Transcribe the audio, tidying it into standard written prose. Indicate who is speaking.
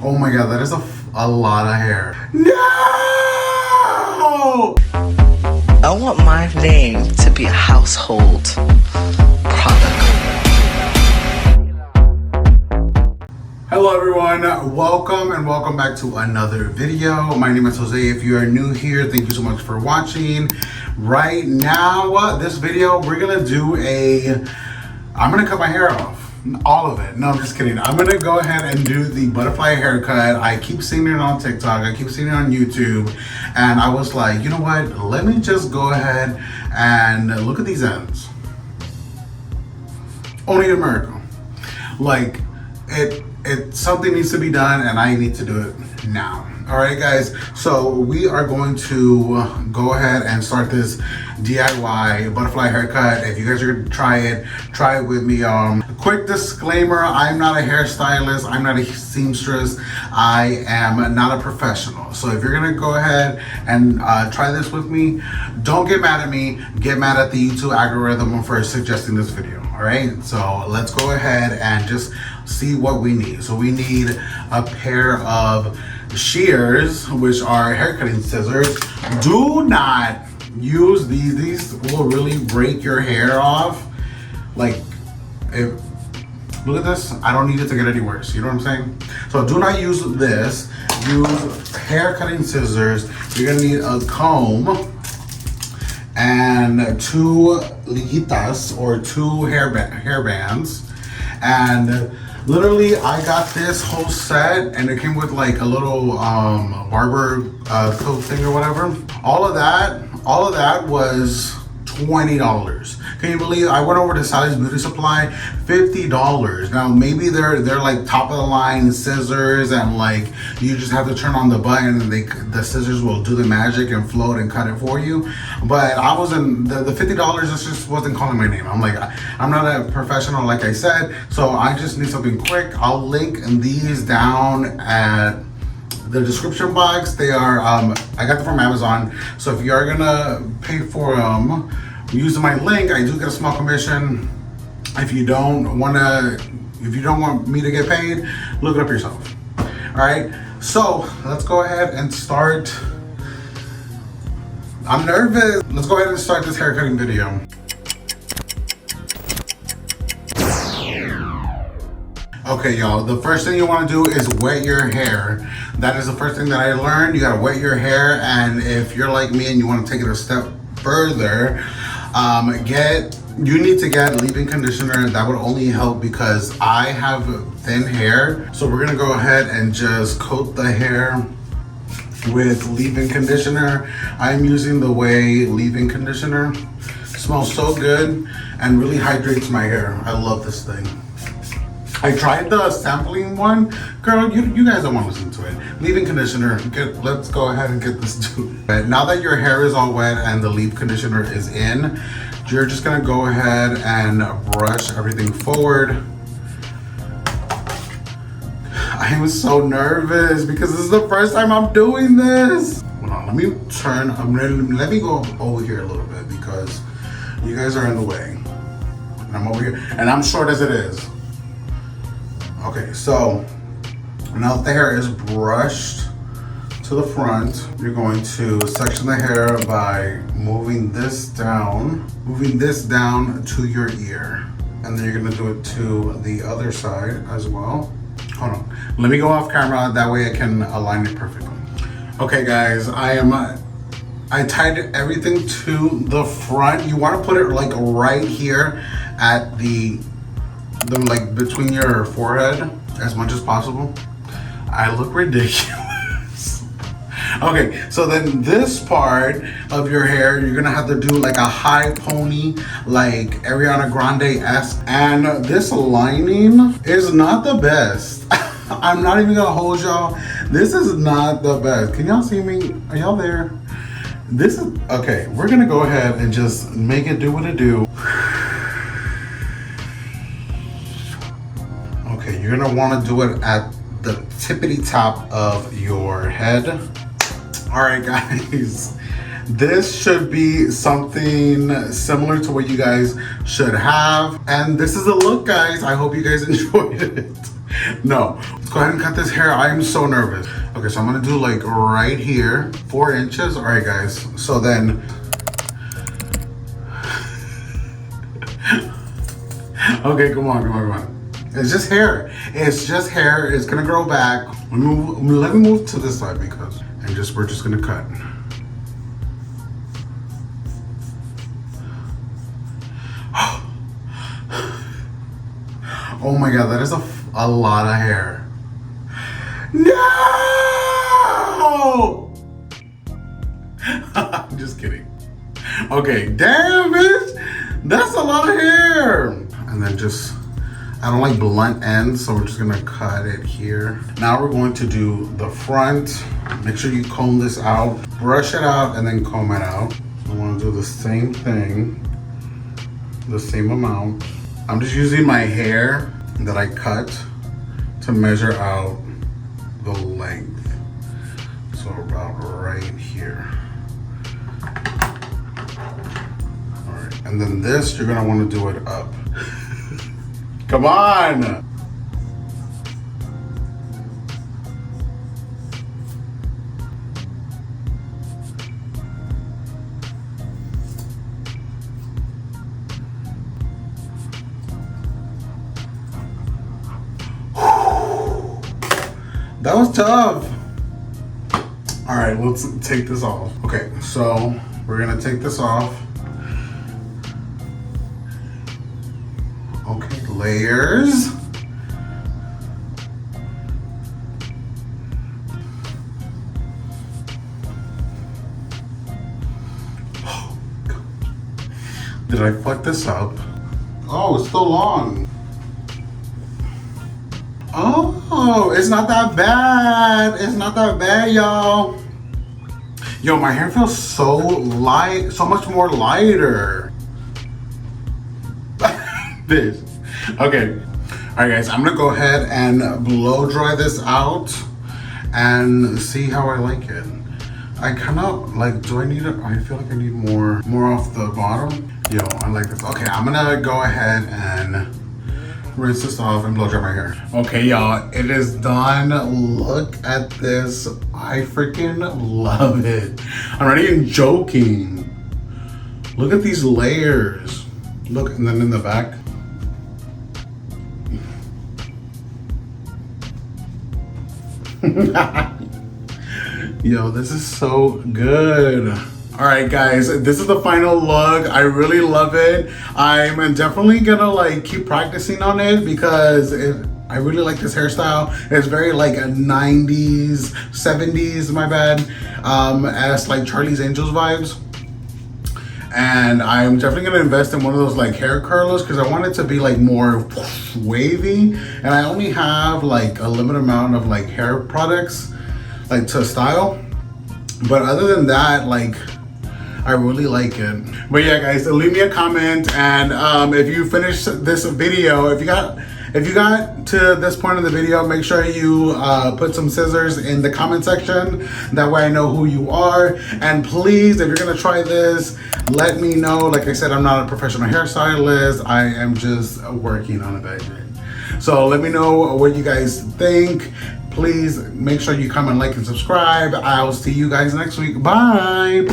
Speaker 1: Oh my god, that is a lot of hair. No!
Speaker 2: I want my name to be a household product.
Speaker 1: Hello everyone, welcome back to another video. My name is Jose. If you are new here, thank you so much for watching. Right now, this video, we're gonna do I'm gonna cut my hair off. All of it. No, I'm just kidding. I'm gonna go ahead and do the butterfly haircut. I keep seeing it on TikTok, I keep seeing it on YouTube, and I was like, you know what? Let me just go ahead and look at these ends. Only in America. Like, something needs to be done and I need to do it now. All right, guys, so we are going to go ahead and start this DIY butterfly haircut. If you guys are gonna try it with me. Quick disclaimer, I'm not a hairstylist, I'm not a seamstress, I am not a professional. So if you're gonna go ahead and try this with me, don't get mad at me, get mad at the YouTube algorithm for suggesting this video. All right, so let's go ahead and just see what we need. So we need a pair of shears, which are hair cutting scissors. Do not use these will really break your hair off. Like, look at this, I don't need it to get any worse, you know what I'm saying? So do not use this, use hair cutting scissors. You're gonna need a comb and two liguitas, or two hair bands, and literally I got this whole set and it came with like a little barber coat thing or whatever. All of that was $20. Can you believe I went over to Sally's Beauty Supply? $50. Now maybe they're like top of the line scissors, and like you just have to turn on the button and the scissors will do the magic and float and cut it for you. But I wasn't, the $50 just wasn't calling my name. I'm like, I'm not a professional, like I said, so I just need something quick. I'll link these down at the description box. They are I got them from Amazon, so if you are gonna pay for them using my link, I do get a small commission. If you don't want me to get paid, look it up yourself. All right, so let's go ahead and start. I'm nervous. Let's go ahead and start this haircutting video. Okay, y'all, the first thing you want to do is wet your hair. That is the first thing that I learned. You gotta wet your hair, and if you're like me and you want to take it a step further, you need to get leave-in conditioner. That would only help because I have thin hair. So we're gonna go ahead and just coat the hair with leave-in conditioner. I'm using the Way leave-in conditioner. It smells so good and really hydrates my hair. I love this thing. I tried the sampling one. Girl, you guys don't want to listen to it. Leave-in conditioner, let's go ahead and get this done. Now that your hair is all wet and the leave conditioner is in, you're just gonna go ahead and brush everything forward. I am so nervous because this is the first time I'm doing this. Hold on, let me go over here a little bit because you guys are in the way. And I'm over here, and I'm short as it is. Okay, so now that the hair is brushed to the front, you're going to section the hair by moving this down to your ear. And then you're gonna do it to the other side as well. Hold on, let me go off camera, that way I can align it perfectly. Okay guys, I tied everything to the front. You wanna put it like right here at the like between your forehead as much as possible. I look ridiculous. Okay, so then this part of your hair, you're gonna have to do like a high pony, like Ariana Grande-esque. And this lining is not the best. I'm not even gonna hold y'all. This is not the best. Can y'all see me? Are y'all there? This is, okay, we're gonna go ahead and just make it do what it do. Okay, you're gonna wanna do it at the tippity top of your head. All right, guys, this should be something similar to what you guys should have. And this is the look, guys. I hope you guys enjoyed it. No, let's go ahead and cut this hair. I am so nervous. Okay, so I'm gonna do like right here, 4 inches. All right, guys. So then, okay, come on. It's just hair. It's just hair. It's gonna grow back. Let me move to this side because, we're just gonna cut. Oh my God, that is a lot of hair. No! I'm just kidding. Okay, damn it! That's a lot of hair! And then I don't like blunt ends, so we're just gonna cut it here. Now we're going to do the front. Make sure you comb this out, brush it out, and then comb it out. I wanna do the same thing, the same amount. I'm just using my hair that I cut to measure out the length. So about right here. All right, and then this, you're gonna wanna do it up. Come on! That was tough. All right, let's take this off. Okay, so we're gonna take this off. Okay, layers. Oh, God. Did I fuck this up? Oh, it's still long. Oh, it's not that bad. It's not that bad, y'all. Yo, my hair feels so light, so much more lighter. This. Okay. All right, guys, I'm gonna go ahead and blow dry this out and see how I like it. I kind of like, do I need it? I feel like I need more off the bottom. Yo, I like this. Okay, I'm gonna go ahead and rinse this off and blow dry my hair. Okay, y'all, it is done. Look at this. I freaking love it. I'm not even joking. Look at these layers. Look, and then in the back. Yo, this is so good. All right, guys, this is the final look. I really love it. I'm definitely gonna like keep practicing on it because I really like this hairstyle. It's very like a 90s, 70s, my bad, as like Charlie's Angels vibes. And I'm definitely gonna invest in one of those like hair curlers because I want it to be like more wavy. And I only have like a limited amount of like hair products like to style. But other than that, like, I really like it. But yeah, guys, leave me a comment, and if you finish this video, if you got to this point of the video, make sure you put some scissors in the comment section. That way I know who you are. And please, if you're gonna try this, let me know. Like I said, I'm not a professional hairstylist. I am just working on a budget. So let me know what you guys think. Please make sure you comment, like, and subscribe. I'll see you guys next week. Bye.